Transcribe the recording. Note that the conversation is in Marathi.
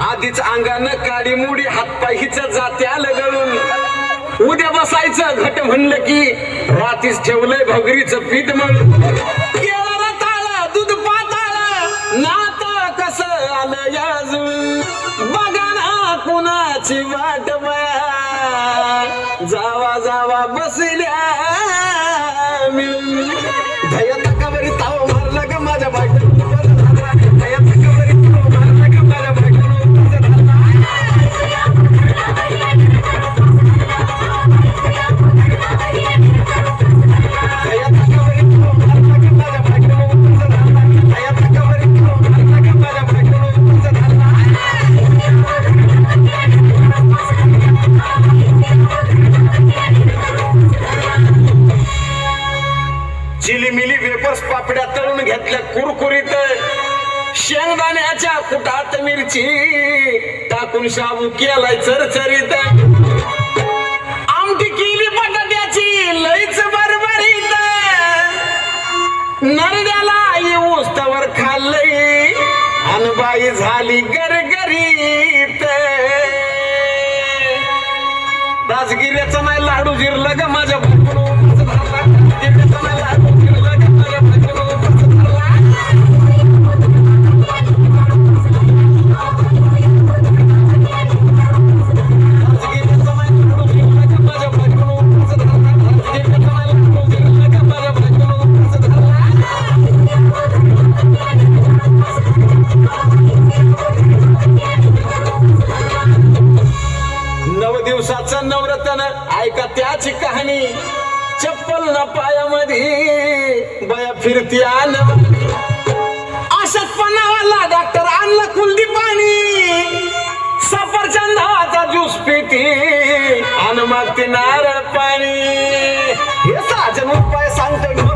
आधीच अंगानं काडी मुडी हातपाय हिच जात्या लगळून उद्या बसायचं घट म्हणलं की रातीच ठेवलंय भगरीचं पीठ म्हणून केळाला ताळ दूध पाताळ नातं कसं आलं याजून बघा ना कुणाची वाट बया जावा जावा बसल्या मिळून धया तकावरी ताव मारला ग माझ्या बायकोला धया तकावरी ताव मारला ग माझ्या बायकोला चिलीमिली वेपर्स पापड्या तळून घेतल्या कुरकुरीत शेंगदाण्याच्या कुटात मिरची टाकून शाबू केलाय चरचरीत आमटी केली बटाट्याची लईच बरबरीत नरड्याला येऊस तवर खाल्लंय अनबाई झाली गरगरीत राजगिऱ्याचं नाही लाडू जिरलं ग माझ्या नवरत्न ऐका त्याची कहाणी चप्पल न पायामध्ये बया फिरती अशात पणावाला डॉक्टर आणला कुलदी पाणी सफरचंदाचा ज्यूस पिती आणि मग ते नारळ पाणी हे साजन उपाय सांगतो